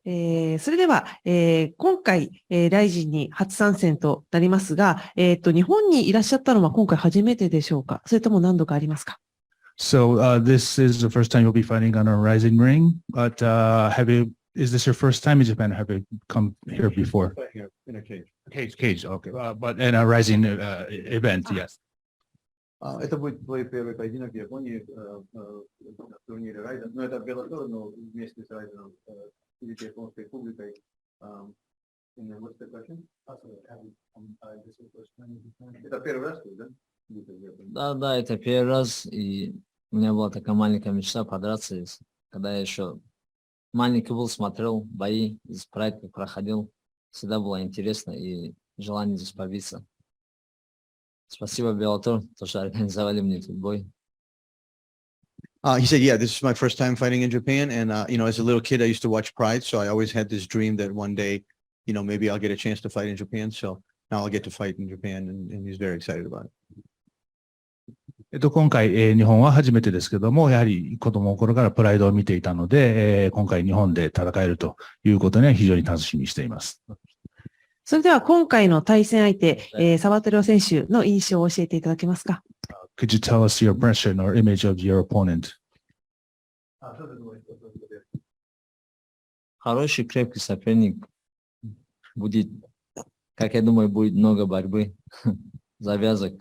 それでは、今回、ライジンに初参戦となりますが、日本にいらっしゃったのは今回初めてでしょうか？それとも何度かありますか？ So this is the first time you'll be fighting on a RIZIN ring, but is this your first time in Japan? Have you come here before? In a cage. Cage, okay. But in a RIZIN event, yes. Это будет твой первый поединок в Японии на турнире Райзен. Но это Bellator, но вместе с Райзеном перед японской публикой. What's the question? Это первый раз, да? Да, это первый раз, и у меня была такая маленькая мечта подраться. Когда я еще маленький был, смотрел бои, из проекта проходил, всегда было интересно и желание здесь побиться. Спасибо, Bellator, то, что организовали мне этот бой. He said, yeah, this is my first time fighting in Japan. And, as a little kid, I used to watch Pride. So I always had this dream that one day, maybe I'll get a chance to fight in Japan. So now I'll get to fight in Japan. And he's very excited about it. 今回、日本は初めてですけども、やはり子供の頃からプライドを見ていたので、今回日本で戦えるということには非常に楽しみにしています。それでは今回の対戦相手、サバテロ選手の印象を教えていただけますか？ Could you tell us your impression or image of your opponent? Хороший, крепкий соперник. Будет, как я думаю, будет много борьбы, завязок.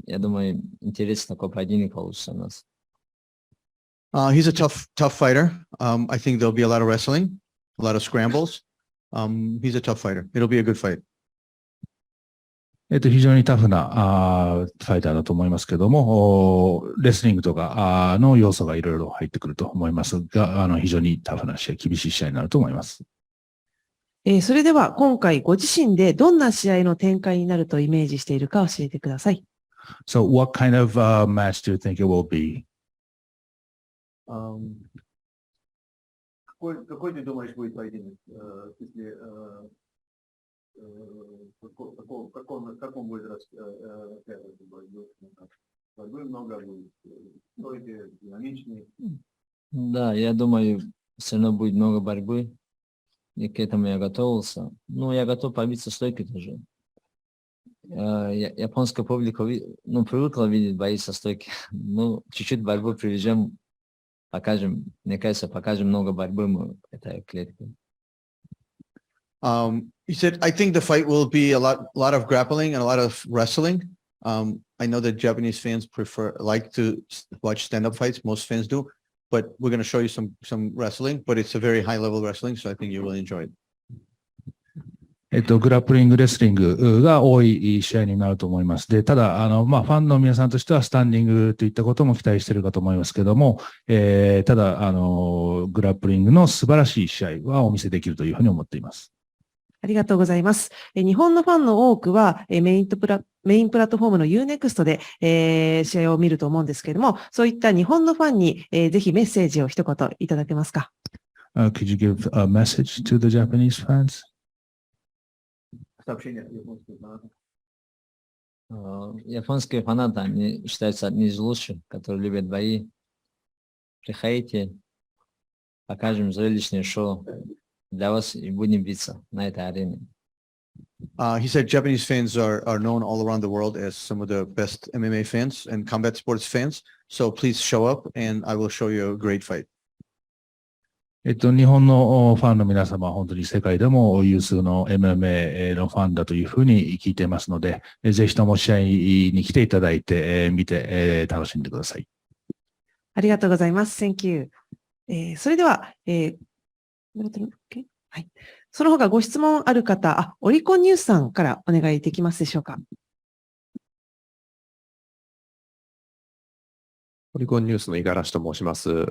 Я думаю, интересный такой поединок получится у нас. He's a tough fighter. I think there'll be a lot of wrestling, a lot of scrambles. He's a tough fighter. It'll be a good fight. 非常にタフなファイターだと思いますけども、レスリングとかの要素がいろいろ入ってくると思いますが、非常にタフな試合、厳しい試合になると思います。それでは今回ご自身でどんな試合の展開になるとイメージしているか教えてください。So what kind of match do you think it will be? Какой ты думаешь будет поединок? Если каком будет рассказывать борьбы много будет, стойкий, динамичный? Да, я думаю, все равно будет много борьбы, и к этому я готовился. Ну, я готов побиться стойкой тоже. Японская публика, привыкла видеть бои со стойки. Ну, чуть-чуть борьбу приведем, покажем, мне кажется, покажем много борьбы мы этой клетке. He said, I think the fight will be a lot of grappling and a lot of wrestling. I know that Japanese fans like to watch stand-up fights. Most fans do, but we're going to show you some wrestling, but it's a very high-level wrestling, so I think you will enjoy it. グラップリング、レスリングが多い試合になると思います。で、ただ、ファンの皆さんとしてはスタンディングといったことも期待しているかと思いますけども、ただ、グラップリングの素晴らしい試合はお見せできるというふうに思っています。ありがとうございます。日本のファンの多くはメインプラットフォームの Unext で、試合を見ると思うんですけれども、そういった日本のファンに、ぜひメッセージを一言いただけますか？ Could you give a message to the Japanese fans? Японские фанаты, они считаются одни из лучших, которые любят бои. Приходите, покажем зрелищное шоу для вас и будем биться на этой арене. He said Japanese fans are known all around the world as some of the best MMA fans and combat sports fans. So please show up and I will show you a great fight. 日本のファンの皆様は本当に世界でも有数の MMA のファンだというふうに聞いていますので、ぜひとも試合に来ていただいて、見て、楽しんでください。ありがとうございます。Thank you。それでは、はい。その他ご質問ある方、オリコンニュースさんからお願いできますでしょうか。オリコンニュースの五十嵐と申します。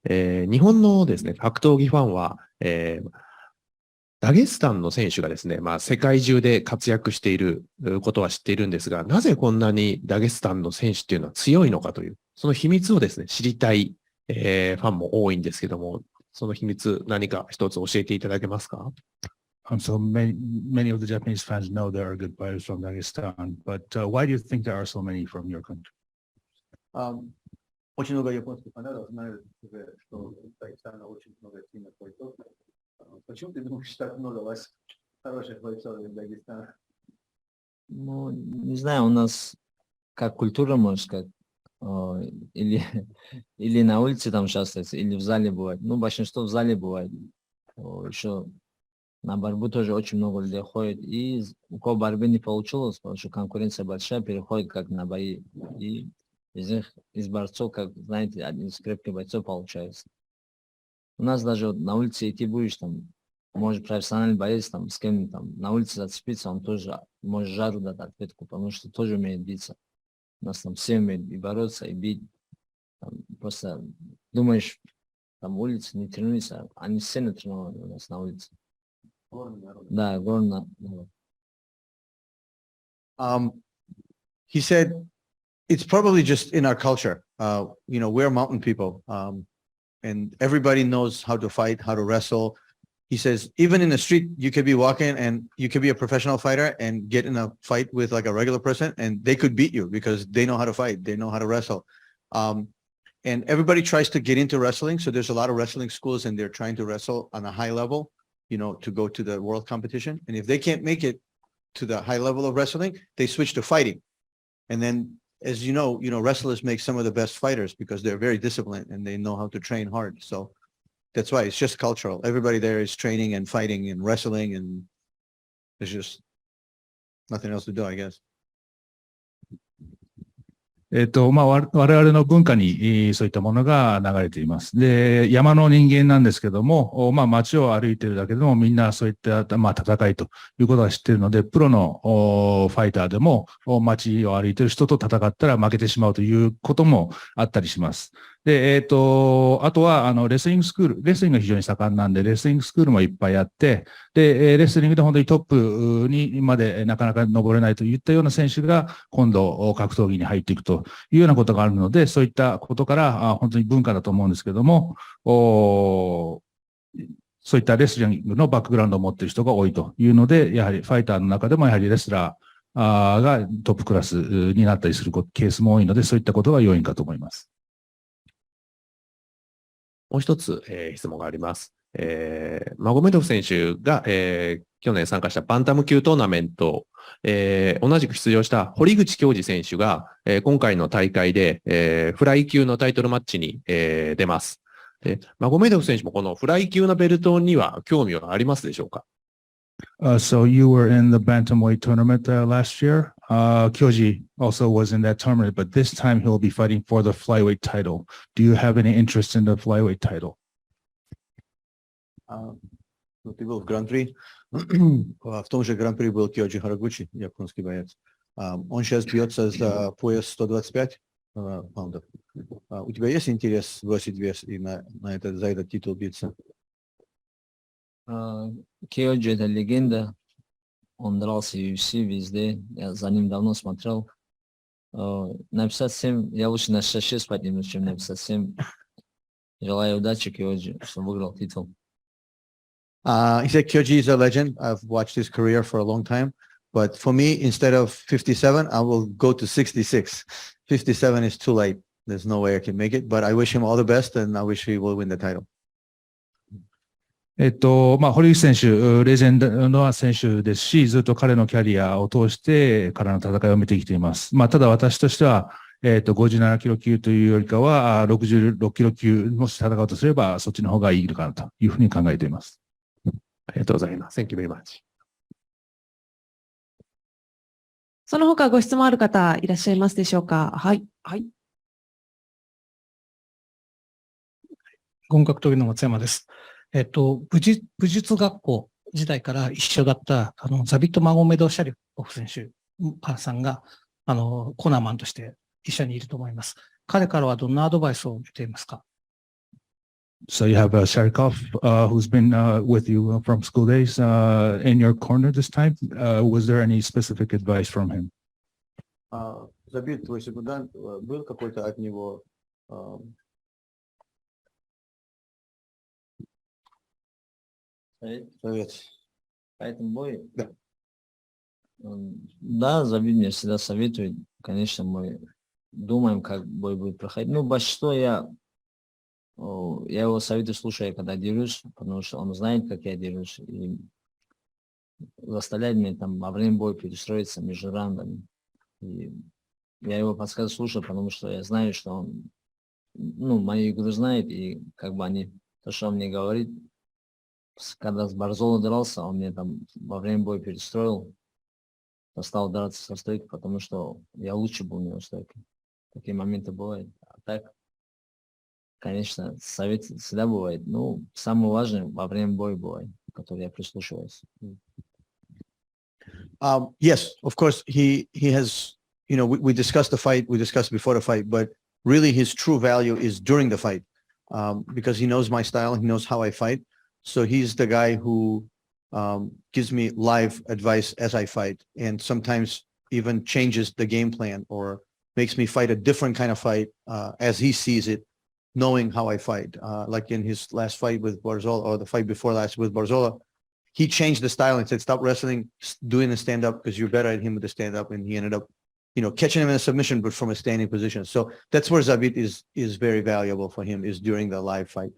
日本のですね、格闘技ファンは、ダゲスタンの選手がですね、世界中で活躍していることは知っているんですが、なぜこんなにダゲスタンの選手っていうのは強いのかという、その秘密をですね、知りたい、ファンも多いんですけども、その秘密何か一つ教えていただけますか？So many of the Japanese fans know there are good fighters from Dagestan, but why do you think there are so many from your country? Очень много японских фанатов знают, что в Дагестане очень много сильных бойцов. Почему ты думаешь, так много у вас хороших бойцов из Дагестана? Ну, не знаю, у нас как культура, может сказать, или, или на улице там участвуется, или в зале бывает. Ну, большинство в зале бывает. Еще на борьбу тоже очень много людей ходит. И у кого борьбы не получилось, потому что конкуренция большая, переходит как на бои. И из них, из борцов, как знаете, один из крепких бойцов получается. У нас даже вот на улице идти будешь, там, может профессиональный боец, там, с кем там на улице зацепиться, он тоже может жару дать ответку, потому что тоже умеет биться. У нас там все умеют и бороться, и бить. Там, просто думаешь, там улица не тренируется, они все не тренированы у нас на улице. Да, горно. He said, it's probably just in our culture. We're mountain people, and everybody knows how to fight, how to wrestle. He says, even in the street, you could be walking and you could be a professional fighter and get in a fight with like a regular person and they could beat you because they know how to fight. They know how to wrestle. And everybody tries to get into wrestling. So there's a lot of wrestling schools and they're trying to wrestle on a high level, to go to the world competition. And if they can't make it to the high level of wrestling, they switch to fighting. And then, as you know, wrestlers make some of the best fighters because they're very disciplined and they know how to train hard. So that's why it's just cultural. Everybody there is training and fighting and wrestling, and there's just nothing else to do, I guess. 我々の文化にそういったものが流れています。で、山の人間なんですけども、街を歩いているだけでもみんなそういった、戦いということは知っているので、プロのファイターでも街を歩いている人と戦ったら負けてしまうということもあったりします。で、あとは、レスリングスクール、レスリングが非常に盛んなんで、レスリングスクールもいっぱいあって、で、レスリングで本当にトップにまでなかなか登れないといったような選手が、今度、格闘技に入っていくというようなことがあるので、そういったことから、本当に文化だと思うんですけども、そういったレスリングのバックグラウンドを持っている人が多いというので、やはりファイターの中でもやはりレスラーがトップクラスになったりするケースも多いので、そういったことが要因かと思います。もう一つ、質問があります。マゴメドフ選手が、去年参加したバンタム級トーナメント、同じく出場した堀口恭司選手が、今回の大会で、フライ級のタイトルマッチに、出ます。マゴメドフ選手もこのフライ級のベルトには興味はありますでしょうか？So you were in the bantamweight tournament last year. Kyoji also was in that tournament, but this time he'll be fighting for the flyweight title. Do you have any interest in the flyweight title? Ты был в Гран-при. В том же Гран-при был Кёджи Харагучи, японский боец. Он сейчас бьется за пояс 125 паундов. У тебя есть интерес бросить вес и за этот титул биться? Киоджи это легенда. Он дрался в UFC везде. Я за ним давно смотрел. На 57 я лучше на 66 поднимусь, чем на 57. Желаю удачи Киоджи, чтобы выиграл титул. He said Kyoji is a legend. I've watched his career for a long time. But for me, instead of 57, I will go to 66. 57 is too late. There's no way I can make it. But I wish him all the best, and I wish he will win the title. 堀内選手、レジェンドの選手ですし、ずっと彼のキャリアを通して彼の戦いを見てきています。ただ私としては、57キロ級というよりかは、66キロ級もし戦うとすれば、そっちの方がいいのかなというふうに考えています。ありがとうございます。Thank you very much. その他ご質問ある方いらっしゃいますでしょうか？はい。はい。本格闘技の松山です。武術学校時代から一緒だった、ザビット・マゴメド・シャリポフ選手さんが、コーナーマンとして一緒にいると思います。彼からはどんなアドバイスを受けていますか？ So you have Sharikov, who's been with you from school days in your corner this time. Was there any specific advice from him? Забит твой секундант, был какой-то от него совет? По этому бою? Да. Да, Забит мне всегда советует. Конечно, мы думаем, как бой будет проходить. Большинство я я его советую слушать, когда дерусь, потому что он знает, как я дерусь, и заставляет меня там во время боя перестроиться между раундами. И я его подсказы слушаю, потому что я знаю, что он, мою игру знает, и как бы то, что он мне говорит, когда с Борзоло дрался, он мне там во время боя перестроил, стал драться со стойкой, потому что я лучше был у него стойкой. Такие моменты бывают. А так, конечно, совет всегда бывает. Самое важное во время боя бывает, который я прислушиваюсь. Yes, of course, he has, we discussed the fight, we discussed before the fight, but really his true value is during the fight, because he knows my style, he knows how I fight. So he's the guy who gives me live advice as I fight, and sometimes even changes the game plan or makes me fight a different kind of fight as he sees it, knowing how I fight. Like in his last fight with Barzola, or the fight before last with Barzola, he changed the style and said, stop wrestling, doing the stand-up because you're better at him with the stand-up. And he ended up, catching him in a submission, but from a standing position. So that's where Zabit is very valuable for him, is during the live fight.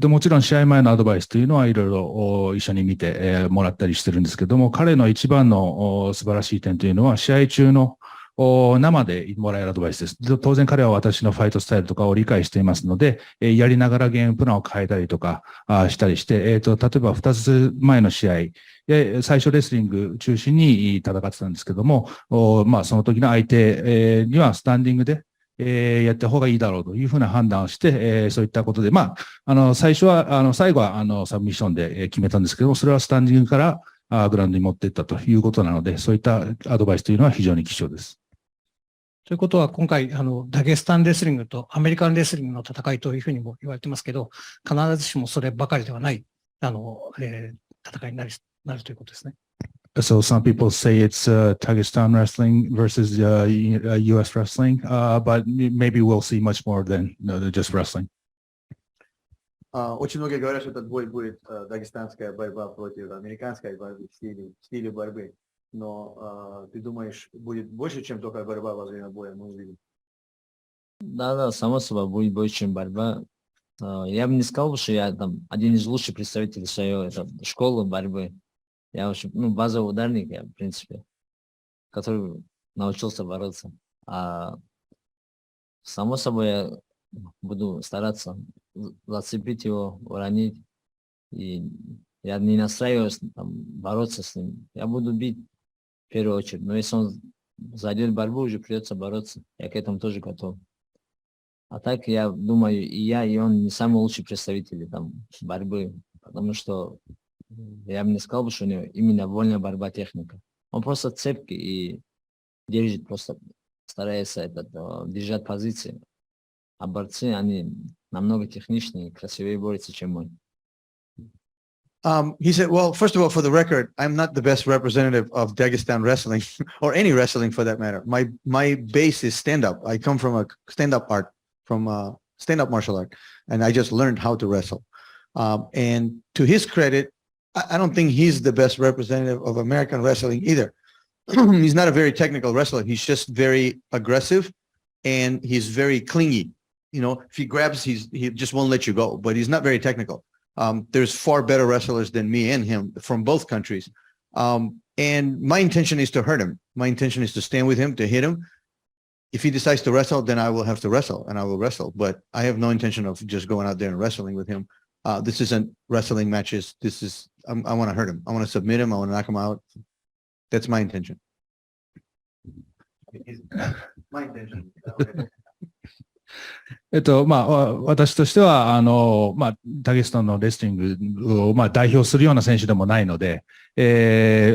もちろん試合前のアドバイスというのはいろいろ一緒に見てもらったりしてるんですけども、彼の一番の素晴らしい点というのは試合中の生でもらえるアドバイスです。当然彼は私のファイトスタイルとかを理解していますので、やりながらゲームプランを変えたりとかしたりして、例えば2つ前の試合、最初レスリング中心に戦ってたんですけども、その時の相手にはスタンディングでやった方がいいだろうというふうな判断をして、そういったことで、最後はサブミッションで決めたんですけども、それはスタンディングからグラウンドに持っていったということなので、そういったアドバイスというのは非常に貴重です。ということは、今回、ダゲスタンレスリングとアメリカンレスリングの戦いというふうにも言われてますけど、必ずしもそればかりではない、戦いになるということですね。So some people say it's Dagestan wrestling versus U.S. wrestling, but maybe we'll see much more than just wrestling. Очень многие говорят, что этот бой будет дагестанская борьба против американской борьбы в стиле борьбы. Но ты думаешь, будет больше, чем только борьба во время боя, мы увидим? Да, само собой будет больше, чем борьба. Я бы не сказал, что я там один из лучших представителей своей школы борьбы. Я очень, базовый ударник, я, в принципе, который научился бороться. А само собой я буду стараться зацепить его, уронить. И я не настраиваюсь там, бороться с ним. Я буду бить в первую очередь. Но если он зайдет в борьбу, уже придется бороться. Я к этому тоже готов. А так, я думаю, и я, и он не самые лучшие представители там, борьбы. Потому что я бы не сказал, что у него именно вольная борьба техника. Он просто цепкий и держит, просто старается держать позиции. А борцы, они намного техничнее и красивее борются, чем мы. He said, well, first of all, for the record, I'm not the best representative of Dagestan wrestling or any wrestling for that matter. My base is stand-up. I come from a stand-up art, from stand-up martial art, and I just learned how to wrestle. And to his credit, I don't think he's the best representative of American wrestling either. He's not a very technical wrestler. He's just very aggressive and he's very clingy. If he grabs, he just won't let you go, but he's not very technical. There's far better wrestlers than me and him from both countries. And my intention is to hurt him. My intention is to stand with him, to hit him. If he decides to wrestle, then I will have to wrestle and I will wrestle. But I have no intention of just going out there and wrestling with him. This isn't wrestling matches. I want to hurt him. I want to submit him. I want to knock him out. That's my intention. My intention. 私としては、ダゲスタンのレスリングを、代表するような選手でもないので、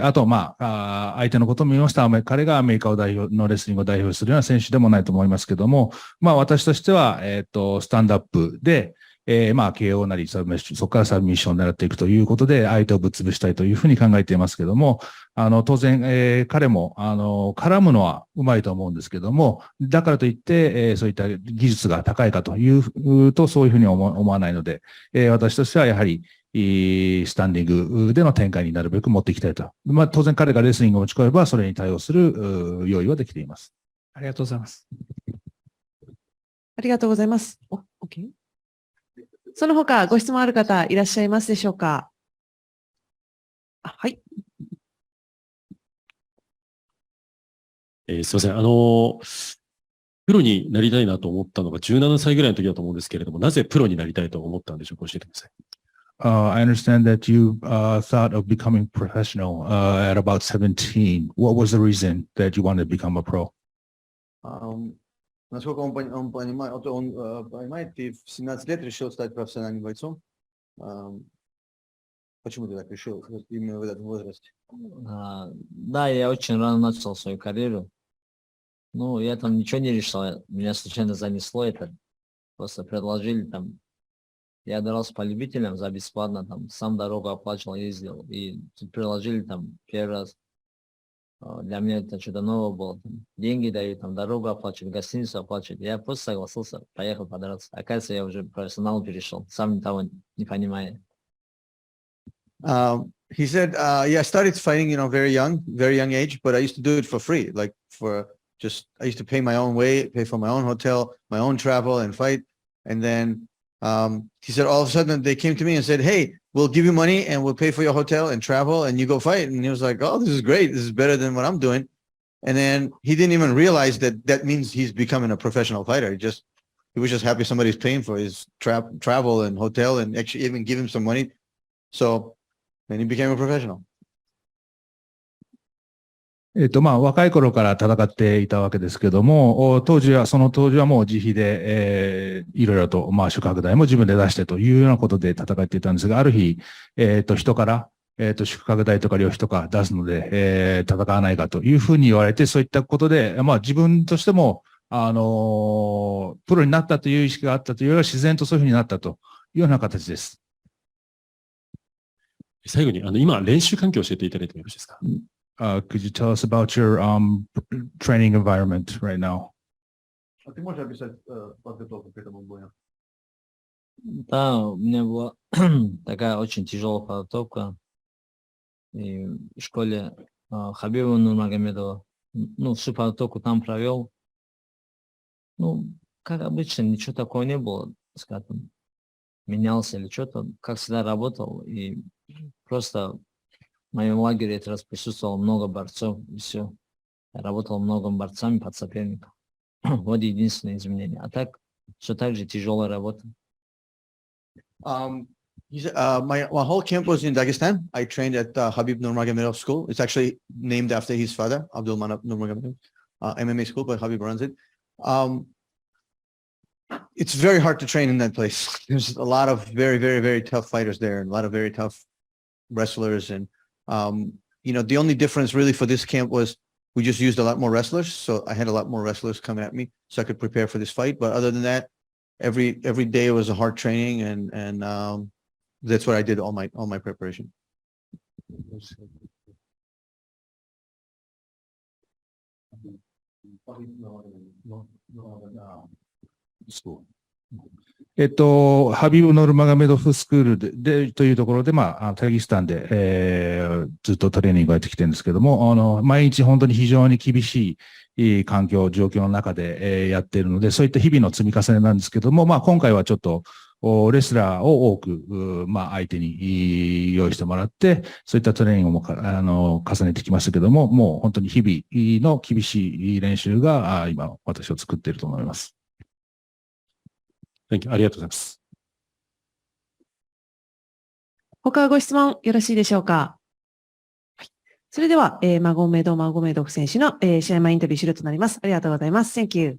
あと、相手のことを見ましたら、彼がアメリカのレスリングを代表するような選手でもないと思いますけども、私としては、スタンドアップで、KO なりそこからサブミッションを狙っていくということで、相手をぶっ潰したいというふうに考えていますけども、当然、彼も、絡むのはうまいと思うんですけども、だからといって、そういった技術が高いかというと、そういうふうに思わないので、私としてはやはり、スタンディングでの展開になるべく持っていきたいと。当然彼がレスリングを持ち込めば、それに対応する用意はできています。ありがとうございます。ありがとうございます。OK。その他、ご質問ある方いらっしゃいますでしょうか？はい。すいません。プロになりたいなと思ったのが17歳ぐらいの時だと思うんですけれども、なぜプロになりたいと思ったんでしょうか？教えてください。I understand that you thought of becoming professional at about 17. What was the reason that you wanted to become a pro? Насколько он понимает, он понимает, ты в 17 лет решил стать профессиональным бойцом. Почему ты так решил именно в этом возрасте? Да, я очень рано начал свою карьеру. Ну, я там ничего не решил, меня случайно занесло это. Просто предложили там, я дрался по любителям за бесплатно, там, сам дорогу оплачивал, ездил. И тут предложили там первый раз. Для меня это что-то новое было. Там, деньги дают, там, дорогу оплачивать, гостиницу оплачивать. Я просто согласился, поехал подраться. Оказывается, я уже профессионал перешел, сам того не понимая. He said, yeah, I started fighting, very young age, but I used to do it for free. Like I used to pay my own way, pay for my own hotel, my own travel and fight. And then, he said, all of a sudden they came to me and said, hey, we'll give you money and we'll pay for your hotel and travel and you go fight. And he was like, oh, this is great. This is better than what I'm doing. And then he didn't even realize that means he's becoming a professional fighter. He was just happy somebody's paying for his travel and hotel and actually even give him some money. So then he became a professional. 若い頃から戦っていたわけですけども、その当時はもう自費で、いろいろと、宿泊代も自分で出してというようなことで戦っていたんですが、ある日、人から、宿泊代とか旅費とか出すので、戦わないかというふうに言われて、そういったことで、自分としても、プロになったという意識があったというよりは自然とそういうふうになったというような形です。最後に、今、練習環境を教えていただいてもよろしいですか？Could you tell us about your training environment right now? Ты можешь описать подготовку к этому бою? Да, у меня была такая очень тяжелая подготовка. И в школе Хабиба Нурмагомедова. Ну, всю подготовку там провел. Ну, как обычно, ничего такого не было. Скажем, менялся или что-то. Как всегда работал. И просто в моем лагере это раз присутствовало много борцов, и все. Я работал много борцами под соперником. Вот единственное изменение. А так, все так же тяжелая работа. My whole camp was in Dagestan. I trained at Habib Nurmagomedov school. It's actually named after his father, Abdul Manap Nurmagomedov. MMA school, but Habib runs it. It's very hard to train in that place. There's a lot of very, very, very tough fighters there and a lot of very tough wrestlers. And the only difference really for this camp was we just used a lot more wrestlers. So I had a lot more wrestlers coming at me so I could prepare for this fight. But other than that, every day was a hard training and that's what I did all my preparation. School.ハビブ・ノルマガメドフスクールでというところで、タキスタンで、ずっとトレーニングをやってきてるんですけども、毎日本当に非常に厳しい環境、状況の中で、やっているので、そういった日々の積み重ねなんですけども、今回はちょっと、レスラーを多く、相手に用意してもらって、そういったトレーニングも重ねてきましたけども、もう本当に日々の厳しい練習が、今、私を作っていると思います。ありがとうございます。他ご質問よろしいでしょうか？はい、それでは、マゴメド・マゴメドフ選手の、試合前インタビュー終了となります。ありがとうございます。Thank you.